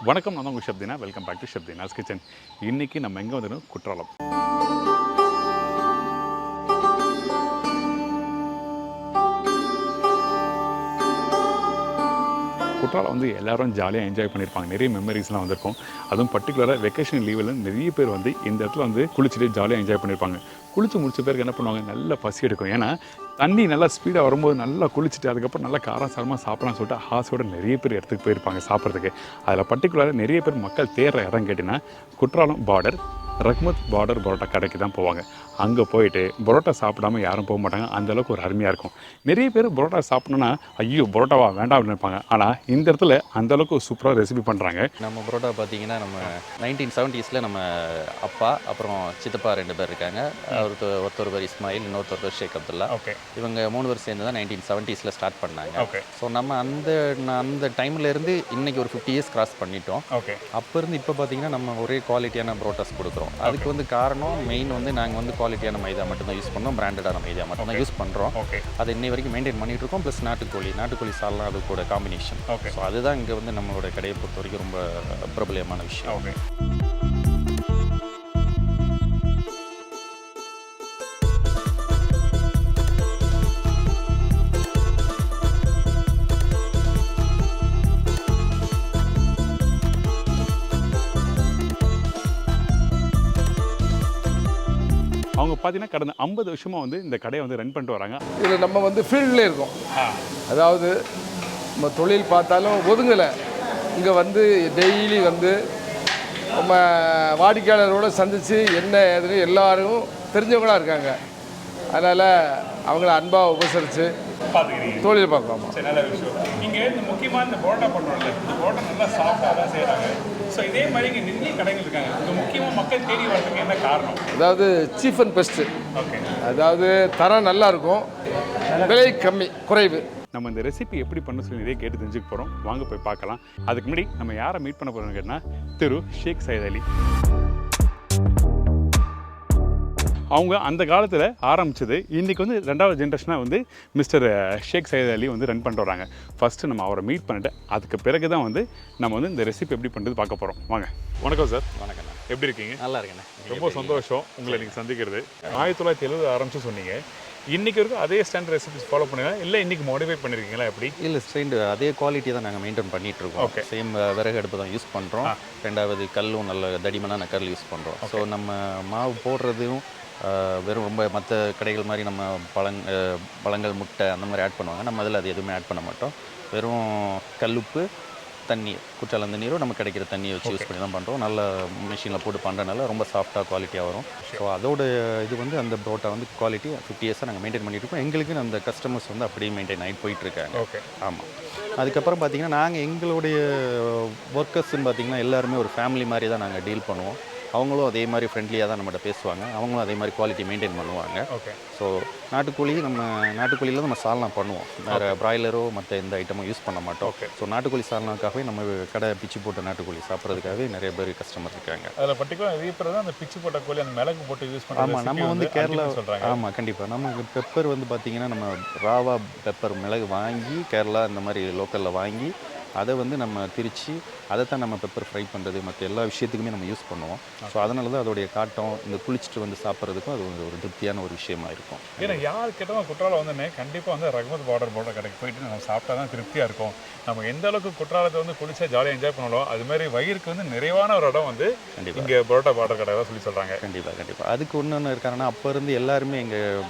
வணக்கம், நான் உங்கள் Shabdina. Welcome back to Shabdina's kitchen. இன்றைக்கி நம்ம எங்கே வந்துடும்? குற்றாலம். குற்றாலம் வந்து எல்லோரும் ஜாலியாக என்ஜாய் பண்ணியிருப்பாங்க. நிறைய மெமரிஸ்லாம் வந்திருக்கும். அதுவும் பர்டிகுலராக வெக்கேஷன் லீவில் நிறைய பேர் வந்து இந்த இடத்துல வந்து குளிச்சுட்டு ஜாலியாக என்ஜாய் பண்ணியிருப்பாங்க. குளிச்சு முடிச்ச பேருக்கு என்ன பண்ணுவாங்க? நல்லா பசி எடுக்கும். ஏன்னா தண்ணி நல்லா ஸ்பீடாக வரும்போது நல்லா குளிச்சுட்டு அதுக்கப்புறம் நல்லா காரசாரமாக சாப்பிடலாம்னு சொல்லிட்டு ஆசையோடு நிறைய பேர் இடத்துக்கு போயிருப்பாங்க சாப்பிட்றதுக்கு. அதில் பர்டிகுலராக நிறைய பேர் மக்கள் தேடுற இடம் கேட்டிங்கன்னா குற்றாலம் பார்டர் ரஹ்மத் பார்டர் பரோட்டா கடைக்கு தான் போவாங்க. அங்கே போயிட்டு பரோட்டா சாப்பிடாமல் யாரும் போக மாட்டாங்க. அந்தளவுக்கு ஒரு அருமையாக இருக்கும். நிறைய பேர் பரோட்டா சாப்பிட்ணுன்னா ஐயோ பரோட்டாவா வேண்டாம் அப்படின்னு நினைப்பாங்க. ஆனால் இந்த இடத்துல அந்தளவுக்கு சூப்பராக ரெசிபி பண்ணுறாங்க. நம்ம பரோட்டா பார்த்தீங்கன்னா நம்ம 1970s நம்ம அப்பா அப்புறம் சித்தப்பா 2 பேர் இருக்காங்க. ஒருத்தர் பேர் இஸ்மாயில், இன்னொருத்தர் பேர் ஷேக் அப்துல்லா. இவங்க 3 பேர் சேர்ந்து தான் 1970s ஸ்டார்ட் பண்ணாங்க. ஸோ நம்ம அந்த டைம்லேருந்து இன்றைக்கி ஒரு 50 இயர்ஸ் கிராஸ் பண்ணிட்டோம். அப்போ இருந்து இப்போ பார்த்தீங்கன்னா நம்ம ஒரே குவாலிட்டியான பரோட்டாஸ் கொடுக்குறோம். அதுக்கு வந்து காரணம் மெயின் வந்து நாங்கள் வந்து குவாலிட்டியான மைதா மட்டும் தான் யூஸ் பண்ணோம். பிராண்டடான மைதா மட்டும் தான் யூஸ் பண்ணுறோம். அதை இன்னை வரைக்கும் மெயின்டைன் பண்ணிகிட்டு இருக்கோம். ப்ளஸ் நாட்டுக்கோழி சால்லாம் அது கூட காம்பினேஷன். ஸோ அதுதான் இங்கே வந்து நம்மளோட கடையை பொறுத்த வரைக்கும் ரொம்ப பிரபலமான விஷயம். அவங்க பார்த்தீங்கன்னா கடந்த 50 வருஷமாக வந்து இந்த கடையை வந்து ரன் பண்ணிட்டு வராங்க. இதில் நம்ம வந்து ஃபீல்டில் இருக்கோம். அதாவது நம்ம தொழில் பார்த்தாலும் ஒதுங்கலை. இங்கே வந்து டெய்லி வந்து நம்ம வாடிக்கையாளரோடு சந்தித்து என்ன ஏதுன்னு எல்லாரும் தெரிஞ்சவங்களாக இருக்காங்க. அதனால் அவங்கள அன்பாக உபசரித்து தொழில் பார்க்கலாம். நல்ல விஷயம். இங்கே இந்த முக்கியமாக இந்த பரோட்டா பண்ணுறோம்ல, இந்த பரோட்டா நல்லா சாஃப்டாக தான் செய்கிறாங்க. ஸோ இதே மாதிரி இங்கே நிறைய கடைகள் இருக்காங்க. இங்கே முக்கியமாக மக்கள் தேடி வரதுக்கு என்ன காரணம்? அதாவது சீப் அண்ட் பெஸ்ட்டு. அதாவது தரம் நல்லா இருக்கும், விலை கம்மி குறைவு. நம்ம இந்த ரெசிபி எப்படி பண்ண சொல்லி நிறைய கேட்டு தெரிஞ்சுக்க போகிறோம். வாங்க போய் பார்க்கலாம். அதுக்கு முன்னாடி நம்ம யாரை மீட் பண்ண போகிறோம்னு கேட்டால் திரு ஷேக் சையத் அலி. அவங்க அந்த காலத்தில் ஆரம்பித்தது இன்றைக்கி வந்து 2வது ஜென்ரேஷனாக வந்து மிஸ்டர் ஷேக் சையத் அலி வந்து ரன் பண்ணிட்டு வராங்க. ஃபஸ்ட்டு நம்ம அவரை மீட் பண்ணிட்டு அதுக்கு பிறகு தான் வந்து நம்ம வந்து இந்த ரெசிபி எப்படி பண்ணுறது பார்க்க போகிறோம். வாங்க. வணக்கம் சார். வணக்கண்ணா. எப்படி இருக்கீங்க? நல்லா இருக்கேண்ணே. ரொம்ப சந்தோஷம் உங்களை நீங்கள் சந்திக்கிறது. 1970 ஆரம்பித்து சொன்னீங்க. இன்றைக்கி வரைக்கும் அதே ஸ்டாண்டர்ட் ரெசிபிஸ் ஃபாலோ பண்ணுங்க இல்லை இன்றைக்கி மாடிஃபை பண்ணியிருக்கீங்களா? எப்படி? இல்லை, அதே குவாலிட்டி தான் நாங்கள் மெயின்டைன் பண்ணிகிட்ருக்கோம். சேம் விறகு அடுப்பு தான் யூஸ் பண்ணுறோம். 2வது கல்லும் நல்ல தடிமனான கல் யூஸ் பண்ணுறோம். ஸோ நம்ம மாவு போடுறதும் வெறும் ரொம்ப மற்ற கடைகள் மாதிரி நம்ம பழங்கள் முட்டை அந்த மாதிரி ஆட் பண்ணுவாங்க. நம்ம அதில் அது எதுவுமே ஆட் பண்ண மாட்டோம். வெறும் கல்லுப்பு தண்ணி, குற்றாலம் தண்ணீரும் நம்ம கிடைக்கிற தண்ணியை வச்சு யூஸ் பண்ணி தான் பண்ணுறோம். நல்ல மிஷினில் போட்டு பண்ணுறதுனால ரொம்ப சாஃப்டாக குவாலிட்டியாக வரும். ஸோ அதோட இது வந்து அந்த பரோட்டா வந்து குவாலிட்டி 50 இயர்ஸாக நாங்கள் மெயின்டைன் பண்ணிட்டு இருக்கோம். எங்களுக்கு அந்த கஸ்டமர்ஸ் வந்து அப்படியே மெயின்டைன் ஆகிட்டு போயிட்டுருக்காங்க. ஆமாம். அதுக்கப்புறம் பார்த்திங்கன்னா நாங்கள் எங்களுடைய ஒர்க்கர்ஸ்ன்னு பார்த்திங்கன்னா எல்லாருமே ஒரு ஃபேமிலி மாதிரி தான் நாங்கள் டீல் பண்ணுவோம். அவங்களும் அதே மாதிரி ஃப்ரெண்ட்லியாக தான் நம்மகிட்ட பேசுவாங்க. அவங்களும் அதே மாதிரி குவாலிட்டி மெயின்டைன் பண்ணுவாங்க. ஸோ நாட்டுக்கோழியில் நம்ம சால்னா பண்ணுவோம். வேறு பிராய்லரோ மற்ற எந்த ஐட்டமும் யூஸ் பண்ண மாட்டோம். ஸோ நாட்டுக்கோழி சால்னாக்காகவே நம்ம கடை பிச்சு போட்ட நாட்டுக்கோழி சாப்பிட்றதுக்காகவே நிறைய பேர் கஸ்டமர் இருக்காங்க. அதில் பர்டிகுலர் நிறைய பேர் தான் அந்த பிச்சு போட்ட கோழி அந்த மிளகு போட்டு யூஸ் பண்ணுறாங்க. ஆமாம், நம்ம வந்து கேரளா சொல்கிறாங்க. ஆமாம், கண்டிப்பாக. நம்ம பெப்பர் வந்து பார்த்திங்கன்னா நம்ம ராவா பெப்பர் மிளகு வாங்கி கேரளா இந்த மாதிரி லோக்கலில் வாங்கி அதை வந்து நம்ம திரித்து அதை தான் நம்ம பெப்பர் ஃப்ரை பண்ணுறது மற்ற எல்லா விஷயத்துக்குமே நம்ம யூஸ் பண்ணுவோம். ஸோ அதனால தான் அதோடைய காட்டம் இந்த குளிச்சுட்டு வந்து சாப்பிட்றதுக்கும் அது ஒரு திருப்தியான ஒரு விஷயமா இருக்கும். ஏன்னா யார் கேட்டாலும் குற்றாலம் வந்து கண்டிப்பாக வந்து ரஹ்மத் பார்டர் போட்ட கடைக்கு போயிட்டு நம்ம சாப்பிட்டா தான் திருப்தியாக இருக்கும். நம்ம எந்த அளவுக்கு குற்றாலத்தை வந்து குளிச்சா ஜாலியாக என்ஜாய் பண்ணலாம், அதுமாதிரி வயிறுக்கு வந்து நிறைவான ஒரு இடம் வந்து கண்டிப்பாக இங்கே பரோட்டா பார்டர் கடை தான் சொல்லி சொல்கிறாங்க. கண்டிப்பாக. அதுக்கு ஒன்று இருக்காருன்னா அப்போ இருந்து எல்லாருமே எங்கள்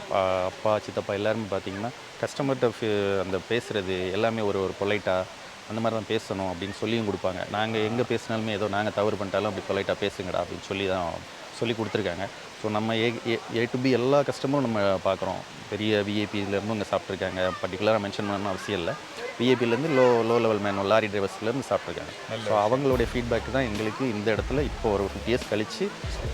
அப்பா சித்தப்பா எல்லாருமே பார்த்திங்கன்னா கஸ்டமர்கிட்ட அந்த பேசுகிறது எல்லாமே ஒரு பொலைட்டாக அந்த மாதிரி தான் பேசணும் அப்படின்னு சொல்லியும் கொடுப்பாங்க. நாங்கள் எங்கே பேசினாலுமே ஏதோ நாங்கள் தவறு பண்ணிட்டாலும் அப்படி பொலைட்டாக பேசுங்கடா அப்படின்னு சொல்லி கொடுத்துருக்காங்க. ஸோ நம்ம ஏ டு பி எல்லா கஸ்டமரும் நம்ம பார்க்குறோம். பெரிய விஐபியிலேருந்து இங்கே சாப்பிட்ருக்காங்க. பர்டிகுலராக மென்ஷன் பண்ணணும் அவசியம் இல்லை. விஐபிலேருந்து லோ லெவல் மேன் லாரி டிரைவர்ஸ்லேருந்து சாப்பிட்ருக்காங்க. ஸோ அவங்களுடைய ஃபீட்பேக் தான் எங்களுக்கு இந்த இடத்துல இப்போ ஒரு 50 இயர்ஸ் கழித்து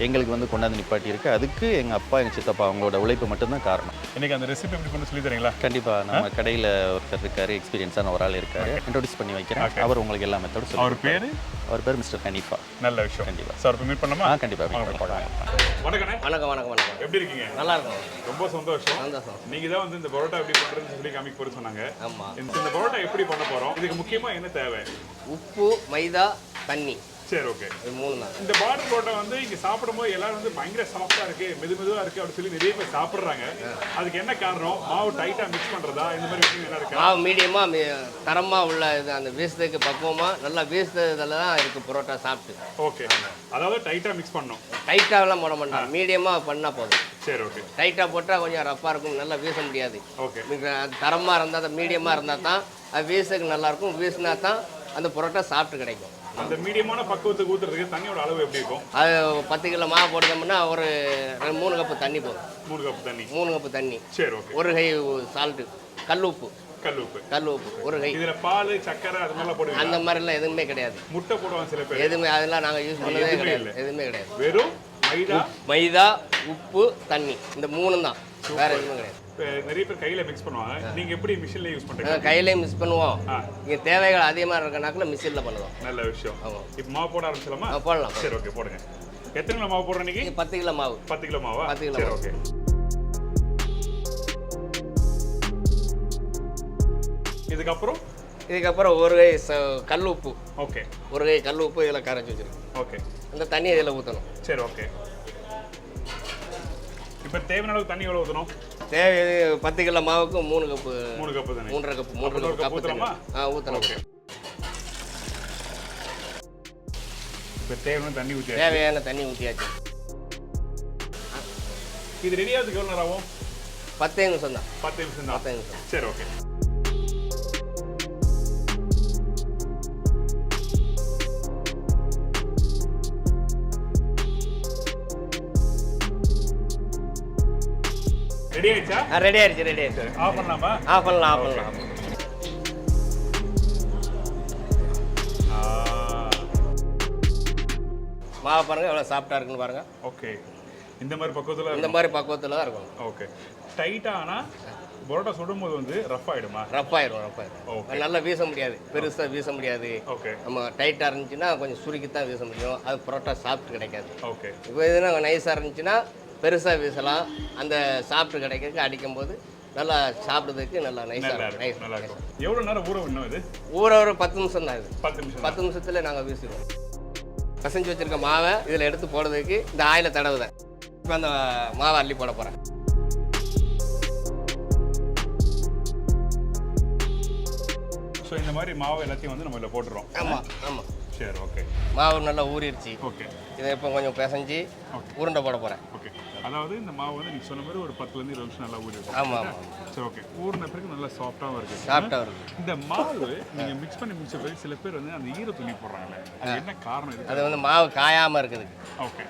எங்களுக்கு வந்து கொண்டாந்து நிப்பாட்டி இருக்குது. அதுக்கு எங்கள் அப்பா எங்கள் சித்தப்பா அவங்களோட உழைப்பு மட்டும்தான் காரணம். இன்றைக்கி அந்த ரெசிபி எப்படி பண்ணி சொல்லி தரீங்களா? கண்டிப்பாக. நம்ம கடையில் ஒருத்தர் இருக்கார், எக்ஸ்பீரியன்ஸான ஒரு ஆள் இருக்கார். இன்ட்ரோடியூஸ் பண்ணி வைக்கிறேன். அவர் உங்களுக்கு எல்லா மெத்தடும் சொல்லுவார். அவர் பேர் மிஸ்டர் ஹனீஃபா. நல்ல விஷயம். கண்டிப்பாக. சார் மீட் பண்ணலாமா? கண்டிப்பாக. வணக்கண்ணே. வணக்கம் வணக்கம் வணக்கம். எப்படி இருக்கீங்க? நல்லா இருக்கும். ரொம்ப சந்தோஷம். சந்தோஷம். நீங்க தான் வந்து இந்த பரோட்டா எப்படி பண்றதுன்னு சொல்லி காமிக்க போற சொன்னாங்க. ஆமா. இந்த பரோட்டா எப்படி பண்ண போறோம்? இதுக்கு முக்கியமா என்ன தேவை? உப்பு, மைதா, தண்ணி. சரி, ஓகே. இது 3 தான். இந்த பார்டர் பரோட்டா வந்து இங்க சாப்பிடும்போது எல்லாரும் வந்து பயங்கர சாஃப்டா இருக்கு, மெதுவா இருக்கு அப்படி சொல்லி நிறைய பேர் சாப்பிடுறாங்க. அதுக்கு என்ன காரணம்? மாவு டைட்டா மிக்ஸ் பண்றதா, இந்த மாதிரி விஷயம் என்ன இருக்கு? மாவு மீடியமா தரமா உள்ள இது அந்த வீசத்துக்கு பக்குவமா நல்லா வீசுறதுல தான் இருக்கு பரோட்டா சாப்பிட்டு. ஓகே. அதாவது டைட்டா மிக்ஸ் பண்ணணும். டைட்டாலாம் போட மாட்டாங்க, மீடியமா பண்ணா போதும். சரி, ஓகே. டைட்டா போட்டா கொஞ்சம் ரஃப்பா இருக்கும், நல்லா வீச முடியாது. ஓகே. அது தரமா இருந்தா மீடியமா இருந்தா தான் அது வீசக்கு நல்லா இருக்கும். வீசினா தான் அந்த பரோட்டா சாப்பிட்டு கிடைக்கும். அந்த மீடியமான பக்குவத்துக்கு ஊத்துறதுக்கு தண்ணியோட அளவு எப்படி இருக்கும்? அது 10 கிலோ மாவு போடுறோம்னா ஒரு 3 கப்பு தண்ணி போதும். 3 கப் தண்ணி. 3 கப்பு தண்ணி. சரி, ஓகே. ஒரு கை சால்ட்டு, கல் உப்பு ஒரு கை. இதுல பால், சக்கரை அது மாதிரிலாம் போடுவீங்க? அந்த மாதிரிலாம் எதுவுமே கிடையாது. முட்டை போடுவாங்க சில பேர். எதுவுமே அதெல்லாம் நாங்கள் யூஸ் பண்ணதே கிடையாது. எதுவுமே கிடையாது. வெறும் மைதா, உப்பு, தண்ணி, இந்த 3 தான், வேற எதுவுமே கிடையாது. நிறைய பேர் கையில மிக்ஸ் பண்ணுவாங்க. நீங்க எப்படி மிஷின்ல யூஸ் பண்றீங்க? கையிலேயே மிக்ஸ் பண்ணுவோம். இங்கே தேவைகள் அதிகமாக இருக்கனாக்கில் மிஷினில் பண்ணுவோம். நல்ல விஷயம். ஆமாம். இப்போ மாவு போட ஆரம்பிச்சலாமா? போடலாம். சரி, ஓகே, போடுங்க. எத்தனை கிலோ மாவு போடுறோம் இன்னைக்கு? 10 கிலோ மாவு. 10 கிலோ மாவா? 10 கிலோ. சரி, ஓகே. இதுக்கப்புறம் ஒரு கை கல் உப்பு. ஓகே. ஒரு கை கல் உப்பு இதில் கரைச்சி வச்சிருக்கோம். ஓகே. அந்த தண்ணி இதில் ஊற்றணும். சரி, ஓகே. இப்போ தேவையான அளவுக்கு தண்ணி எவ்வளோ ஊற்றணும்? தேவை 10 கிலோ மாவுக்கு 3 கப்பு. 3 கப்பு தண்ணி. 3.5 கப்பு. 3 கப்பு ஊற்றலாமா? ஊற்றணும். ஓகே. இப்போ தேவையான தண்ணி ஊற்றியாச்சு. தேவையான தண்ணி ஊற்றியாச்சு. இது ரெடி ஆகிறதுக்கு எவ்வளோ நேரம் ஆகும்? 10 நிமிஷம் தான். 10 நிமிஷம் தான். 10 நிமிஷம். சரி, ஓகே. ரெடி ஆயிடுச்சா? ரெடி ஆயிடுச்சு. ஆஃப் பண்ணலாமா? ஆஃப் பண்ணலாம். மாவு பாருங்க எவ்வளோ சாஃப்டாக இருக்குன்னு பாருங்க. ஓகே. இந்த மாதிரி பக்குவத்தில் தான் இருக்கும். ஓகே. டைட்டாக ஆனால் பரோட்டா சுடும்போது வந்து ரஃப் ஆகிடுமா? ரஃப் ஆயிடும். ஓகே. நல்லா வீச முடியாது, பெருசாக வீச முடியாது. ஓகே. நம்ம டைட்டாக இருந்துச்சுன்னா கொஞ்சம் சுருக்கி தான் வீச முடியும். அது பரோட்டா சாப்பிட்டு கிடைக்காது. ஓகே. இப்போ இதுனா நைஸாக இருந்துச்சுன்னா பெருசாக வீசலாம். அந்த சாப்பிட்டு கிடைக்கிறதுக்கு அடிக்கும்போது நல்லா சாப்பிட்றதுக்கு நல்லா நைஸாக இருக்கும். எவ்வளோ நேரம் ஊற விடணும் இது? ஒரு 10 நிமிஷம் தான் இது. 10 நிமிஷத்தில் நாங்கள் வீசிடுவோம். பசஞ்சு வச்சுருக்க மாவை இதில் எடுத்து போடுறதுக்கு இந்த ஆயிலை தடவுதேன். இப்போ அந்த மாவை அள்ளி போட போகிறேன். ஸோ இந்த மாதிரி மாவு எல்லாத்தையும் வந்து நம்ம இதில் போட்டுறோம். ஆமாம். சரி, ஓகே. மாவு நல்லா ஊறிடுச்சு. ஓகே. இதை இப்போ கொஞ்சம் பிசைஞ்சு உருண்டை போட போகிறேன். ஓகே. அதாவது இந்த மாவு வந்து நீங்கள் சொன்ன மாதிரி ஒரு 10லேருந்து 20 நிமிஷம் நல்லா ஊறி இருக்கும். ஆமாம். சரி, ஓகே. ஊறின பிறகு நல்லா சாஃப்டாகவும் இருக்குது. சாஃப்டாக இருக்குது. இந்த மாவு நீங்கள் மிக்ஸ் பண்ணி முடிச்ச பிறகு சில பேர் வந்து அந்த ஈர துணி போடுறாங்களே, அது என்ன காரணம் இது? அது வந்து மாவு காயாமல் இருக்குதுக்கு. ஓகே.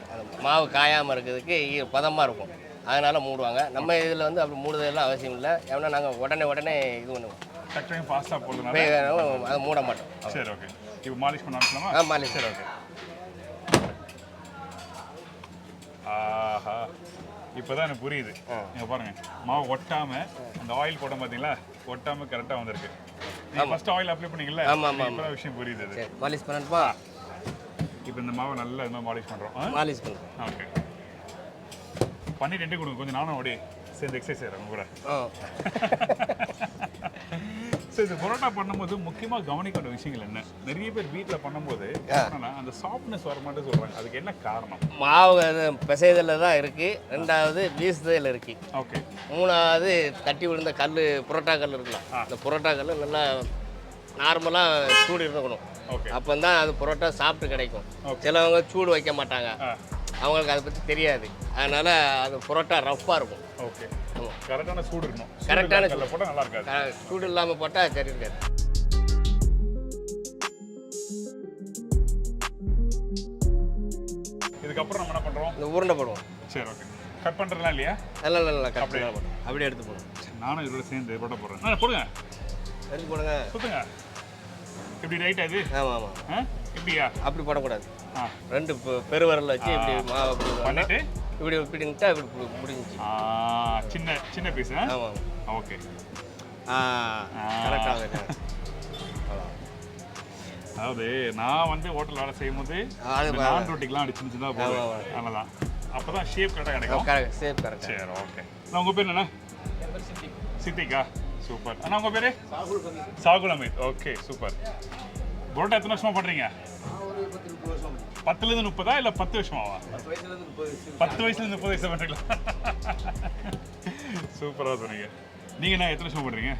மாவு காயாமல் இருக்கிறதுக்கு பதமாக இருக்கும், அதனால் மூடுவாங்க. நம்ம இதில் வந்து அப்படி மூடுதெல்லாம் அவசியம் இல்லை. ஏன்னா நாங்கள் உடனே இது பண்ணுவோம். டக்குனு ஃபாஸ்ட்டாக போடுறதுனால அதை மூட மாட்டோம். சரி, ஓகே. இப்போ மாலிஷ் பண்ண ஆரம்பிக்கலாமா? மாலிஷ். சரி, ஓகே. ஆஹா, இப்போதான் எனக்கு புரியுது. நீங்கள் பாருங்கள், மாவு ஒட்டாமல் அந்த ஆயில் போட்டோம் பார்த்தீங்களா, ஒட்டாமல் கரெக்டாக வந்திருக்கு. நீங்கள் ஃபஸ்ட்டு ஆயில் அப்ளை பண்ணீங்களா? இப்போ விஷயம் புரியுது. அது மாலிஷ் பண்ணப்பா. இப்போ இந்த மாவை நல்லா இது மாதிரி மாலிஷ் பண்ணுறோம். மாலிஷ் பண்ணுறோம். ஓகே. பண்ணிட்டு கொடுங்க கொஞ்சம், நானும் அப்படியே சேர்ந்து எக்ஸசைஸ் செய்கிறேன் கூட. சரி, இந்த பரோட்டா பண்ணும்போது முக்கியமாக கவனிக்க வேண்டிய விஷயங்கள் என்ன? நிறைய பேர் வீட்டில் பண்ணும்போது அந்த சாஃப்ட்னஸ் வர மாட்டேன்னு சொல்கிறாங்க. அதுக்கு என்ன காரணம்? மாவு பிசைதலில் தான் இருக்குது. 2வது வீசுதல் இருக்குது. ஓகே. 3வது தட்டி விழுந்த கல், புரோட்டா கல் இருக்கலாம். அந்த புரோட்டா கல் நல்லா நார்மலாக சூடு இருக்கணும். ஓகே. அப்போ தான் அது புரோட்டா சாப்பிட்டு கிடைக்கும். சிலவங்க சூடு வைக்க மாட்டாங்க, அவங்களுக்கு அதை பற்றி தெரியாது. அதனால் அது புரோட்டா ரஃப்பாக இருக்கும். ஓகே. கரெக்டான சூடு இருக்கணும். கரெக்டான சூடு போட்டால் நல்லா இருக்காது. சூடு இல்லாமல் போட்டால் சரி இருக்காது. இதுக்கப்புறம் நம்ம என்ன பண்ணுறோம்? இந்த உருண்டை போடுவோம். சரி, ஓகே. கட் பண்ணுறதுலாம் இல்லையா? நல்லா கட் பண்ணி அப்படியே எடுத்து போடுவோம். நானும் இதோட சேர்ந்து போட்ட போடுறேன். போடுங்க, எடுத்து போடுங்க. சுத்துங்க. இப்படி ரைட்டா இது? ஆமாம். இப்படியா? அப்படி போடக்கூடாது. 2 பெருவரல் வச்சு இப்படி மாவை பண்ணிட்டு இப்படி நிட்டா இப்படி முடிஞ்சிச்சு. சின்ன பீஸ். ஆமாம். ஓகே. கரெக்டாக. அதாவது நான் வந்து ஹோட்டல் வேலை செய்யும் போது நான் ரொட்டிக்கெலாம் அடிச்சு தான் போடுவேன். அதனால தான் அப்போ தான் ஷேப் கரெக்டாக கிடைக்கும். Correct, safe correct. சரி, ஓகே. நான் உங்கள் பேர் என்ன? சித்திகா. சூப்பர். அண்ணா உங்கள் பேர்? சாகுல் அமீத். Okay, super. பரோட்டா எத்தனை வருஷமாக பண்ணுறீங்க? 10லேருந்து 30 இல்லை 10 வருஷமாவா? 10 வயசுலேருந்து 30 வயசு பண்ணுறீங்களா? சூப்பராக சொன்னீங்க. நீங்கள் என்ன எத்தனை வருஷமாக பண்ணுறீங்க?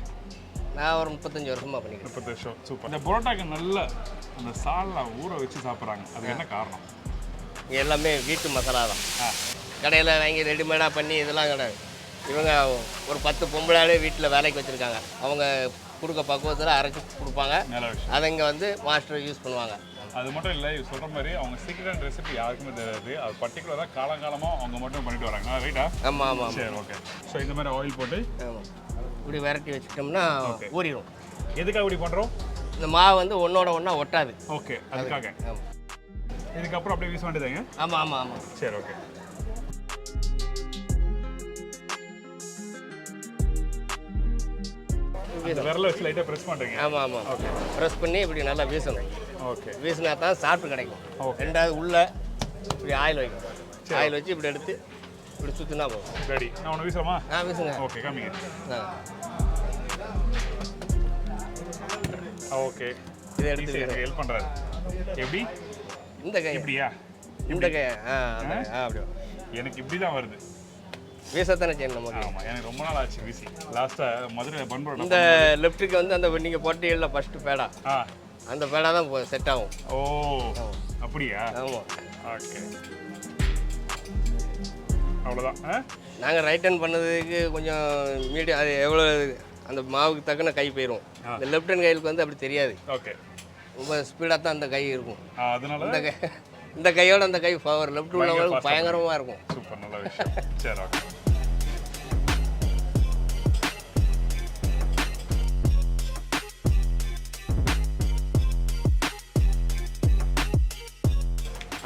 நான் ஒரு 35 வருஷமாக பண்ணிக்கிறேன். 30 வருஷம். சூப்பர். இந்த பரோட்டாக்கு நல்ல அந்த சாலில் ஊற வச்சு சாப்பிட்றாங்க, அதுக்கு என்ன காரணம்? இங்கே எல்லாமே வீட்டு மசாலா தான். கடையில் வாங்கி ரெடிமேடாக பண்ணி இதெல்லாம் கிடையாது. இவங்க ஒரு 10 பொம்பளாலே வீட்டில் வேலைக்கு வச்சுருக்காங்க. அவங்க கொடுக்க பக்குவத்தில் அரைச்சி கொடுப்பாங்க. நல்ல விஷயம். அதை இங்கே வந்து மாஸ்டர் யூஸ் பண்ணுவாங்க. அது மட்டும் இல்லை, இது சொல்கிற மாதிரி அவங்க சீக்கிரம் ரெசிபி யாருக்குமே தெரியாது. அது பர்டிகுலராக காலங்காலமாக அவங்க மட்டும் பண்ணிட்டு வராங்க, ரைட்டா? ஆமாம் ஆமாம். சரி, ஓகே. ஸோ இந்த மாதிரி ஆயில் போட்டு ஆமாம், இப்படி விரட்டி வச்சுட்டோம்னா ஊறிடும். எதுக்காக இப்படி பண்ணுறோம்? இந்த மாவு வந்து ஒன்றோட ஒன்றா ஒட்டாது. ஓகே, அதுக்காக. ஆமாம். இதுக்கப்புறம் அப்படியே வீச வேண்டியதாங்க? ஆமாம் ஆமாம் ஆமாம். சரி, ஓகே. இந்த விரல வச்சு லைட்டாக ப்ரெஸ் பண்ணுறீங்க? ஆமாம் ஆமாம். ஓகே. ப்ரெஸ் பண்ணி இப்படி நல்லா வீசணும். ஓகே. வீசினா தான் சாப்பிட்டு கிடைக்கும். ஓகே. ரெண்டாவது உள்ள இப்படி ஆயில் வைக்கணும். ஆயில் வச்சு இப்படி எடுத்து இப்படி சுற்றினா போகும். ரெடி. நான் ஒன்று வீசுறமா? வீசுங்க. ஓகே, காமிங்க. ஓகே. இதை எடுத்து எனக்கு ஹெல்ப் பண்ணுறாரு. எப்படி? இந்த கை இப்படியா? இந்த கை அப்படி எனக்கு இப்படி தான் வருது. வீசத்தானே செய்யணும் நமக்கு. ஆமாம், எனக்கு ரொம்ப நாள் ஆச்சு வீசி. லாஸ்ட்டாக மதுரை பன் பரோட்டா. இந்த லெஃப்ட்டுக்கு வந்து அந்த நீங்கள் போட்டியில் ஃபஸ்ட்டு பேடா, அந்த பேடா தான் செட் ஆகும். ஓ, அப்படியா? ஆமாம். ஓகே, அவ்வளோதான். நாங்கள் ரைட் ஹேண்ட் பண்ணதுக்கு கொஞ்சம் மீடியம், அது எவ்வளோ அந்த மாவுக்கு தக்கன கை போயிடும். இந்த லெஃப்ட் ஹேண்ட் கைகளுக்கு வந்து அப்படி தெரியாது. ஓகே. ரொம்ப ஸ்பீடாக தான் அந்த கை இருக்கும். அதனால இந்த கையோட அந்த கை பவர் லெஃப்ட் உள்ளவங்களுக்கு பயங்கரமாக இருக்கும். சூப்பர், நல்ல விஷயம். சரி, ஓகே.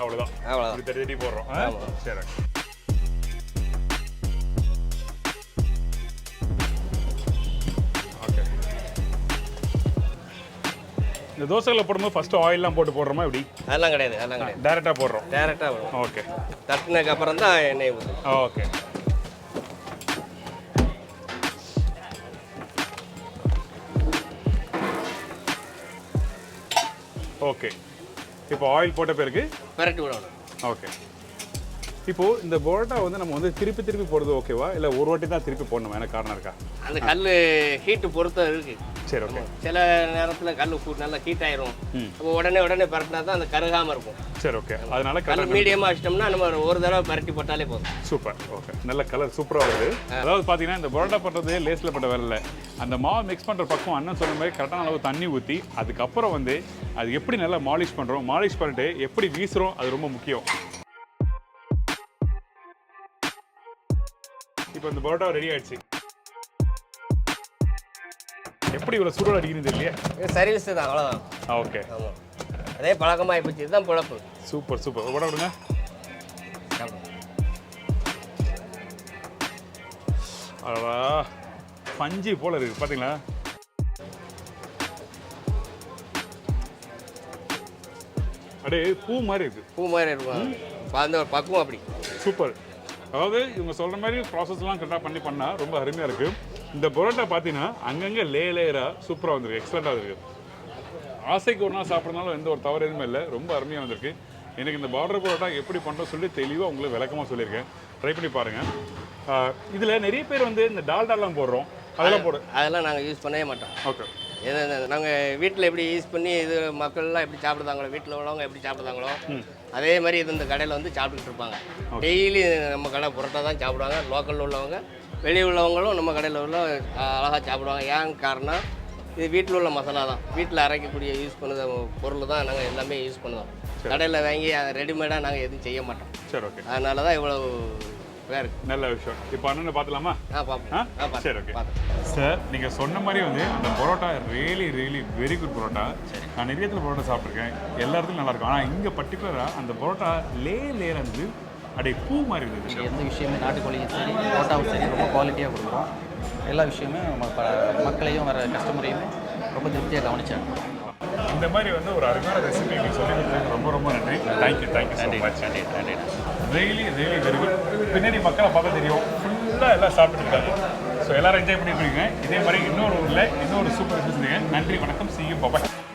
அவ்வளோதான். அவ்வளோதான். இது ரெடி போடுறோம். சரி, ஓகே. இந்த தோசைகளை போடும்போது ஃபஸ்ட்டு ஆயிலெலாம் போட்டு போடுறோமா இப்படி? அதெல்லாம் கிடையாது, அதெல்லாம் கிடையாது. டேரெக்டாக போடுறோம். டேரெக்டாக வரும். ஓகே. தட்டினதுக்கு அப்புறம் தான் எண்ணெய் ஊற்றும். ஓகே. ஓகே. இப்போ ஆயில் போட்ட பிறகு பரட்டி விடணும். ஓகே. இப்போது இந்த பரோட்டா வந்து நம்ம வந்து திருப்பி திருப்பி போடுறது ஓகேவா, இல்லை ஒரு வாட்டி தான் திருப்பி போடணும்? எனக்கு காரணம் இருக்கா? அந்த கல் ஹீட்டு பொறுத்த இருக்கு. சரி, ஓகே. சில நேரத்தில் கல் நல்லா ஹீட் ஆயிரும். அப்போ உடனே பரட்டினா தான் அந்த கருகாமல் இருக்கும். சரி, ஓகே. அதனால கல் மீடியமாக வச்சிட்டோம்னா நம்ம ஒரு தடவை பரட்டி போட்டாலே போதும். Super, okay. நல்ல கலர் சூப்பராக வருது. அதாவது பார்த்தீங்கன்னா இந்த பரோட்டா பண்ணுறது லேஸில் பட்ட வேலை இல்லை. அந்த மாவு மிக்ஸ் பண்ணுற பக்கம் அண்ணன் சொன்ன மாதிரி கரெக்டான அளவு தண்ணி ஊற்றி அதுக்கப்புறம் வந்து அது எப்படி நல்லா மாலிஷ் பண்ணுறோம், மாலிஷ் பண்ணிட்டு எப்படி வீசுகிறோம், அது ரொம்ப முக்கியம். இப்போ இந்த பரோட்டா ரெடி ஆயிடுச்சு. எப்படி இவ்வளோ சூடாக அடிக்கிறது இல்லையா? சர்வீஸ் தான், அவ்வளோதான். ஓகே. ஆமாம், அதே பழக்கமாக போச்சு. இதுதான் பொழப்பு. Super super. உட விடுங்க. அடடா, பஞ்சு போல இருக்கு பார்த்தீங்களா? அப்படியே பூ மாதிரி இருக்கு. பூ மாதிரி இருக்கும். அந்த ஒரு பக்குவம் அப்படி. சூப்பர். அதாவது இவங்க சொல்கிற மாதிரி ப்ராசஸ்லாம் கரெக்டாக பண்ணால் ரொம்ப அருமையாக இருக்குது. இந்த பரோட்டா பார்த்தீங்கன்னா அங்கங்கே லேயராக சூப்பராக வந்திருக்கு, எக்ஸலண்ட்டாக இருக்குது. ஆசைக்கு ஒரு நாள் சாப்பிட்றதுனால எந்த ஒரு தவறு எதுவுமே இல்லை, ரொம்ப அருமையாக வந்திருக்கு. எனக்கு இந்த பார்டர் பரோட்டா எப்படி பண்ணுறோம் சொல்லி தெளிவாக உங்களுக்கு விளக்கமாக சொல்லியிருக்கேன். ட்ரை பண்ணி பாருங்கள். இதில் நிறைய பேர் வந்து இந்த டால்டாலாம் போடுறோம், அதெல்லாம் நாங்கள் யூஸ் பண்ணவே மாட்டோம். ஓகே. நாங்கள் வீட்டில் எப்படி யூஸ் பண்ணி இது மக்கள்லாம் எப்படி சாப்பிடுதாங்களோ, வீட்டில் உள்ளவங்க எப்படி சாப்பிடுதாங்களோ அதே மாதிரி இது இந்த கடையில் வந்து சாப்பிட்டுக்கிட்டு இருப்பாங்க. டெய்லி நம்ம கடை புரோட்டா தான் சாப்பிடுவாங்க. லோக்கலில் உள்ளவங்க, வெளியே உள்ளவங்களும் நம்ம கடையில் உள்ள அழகாக சாப்பிடுவாங்க. ஏன் காரணம், இது வீட்டில் உள்ள மசாலா தான், வீட்டில் அரைக்கக்கூடிய யூஸ் பண்ணுற பொருள் தான் நாங்கள் எல்லாமே யூஸ் பண்ணுவோம். கடையில் வாங்கி ரெடிமேடாக நாங்கள் எதுவும் செய்ய மாட்டோம். சரி, ஓகே. அதனால தான் இவ்வளோ வேறு. நல்ல விஷயம். இப்போ அண்ணனை பார்த்துலாமா? பார்ப்போம். சரி, ஓகே. சார், நீங்கள் சொன்ன மாதிரி வந்து அந்த parotta really very good parotta. நான் நிறைய இடத்துல பரோட்டா சாப்பிட்ருக்கேன், எல்லா இடத்துலையும் நல்லாயிருக்கும். ஆனால் இங்கே பர்டிகுலராக அந்த பரோட்டா லேயர் வந்து அப்படியே பூ மாதிரி இருந்தது. எந்த விஷயமே நாட்டுக்கோழியும் சரி, பரோட்டாவும் சரி ரொம்ப குவாலிட்டியாக கொடுக்குறோம். எல்லா விஷயமே மக்களையும் வர கஸ்டமரையுமே ரொம்ப திருப்தியாக கவனிச்சாங்க. இந்த மாதிரி வந்து ஒரு அருமையான ரெசிபி சொல்லி கொடுத்ததுக்கு ரொம்ப நன்றி. Thank you so much. நன்றி. Really very good. பின்னாடி மக்களை பார்த்தா தெரியும் ஃபுல்லாக எல்லாம் சாப்பிட்டுருக்காங்க. ஸோ எல்லோரும் என்ஜாய் பண்ணியிருக்கீங்க. இதே மாதிரி இன்னொரு ஊரில் இன்னொரு சூப்பர் நன்றி, வணக்கம், see you, bye.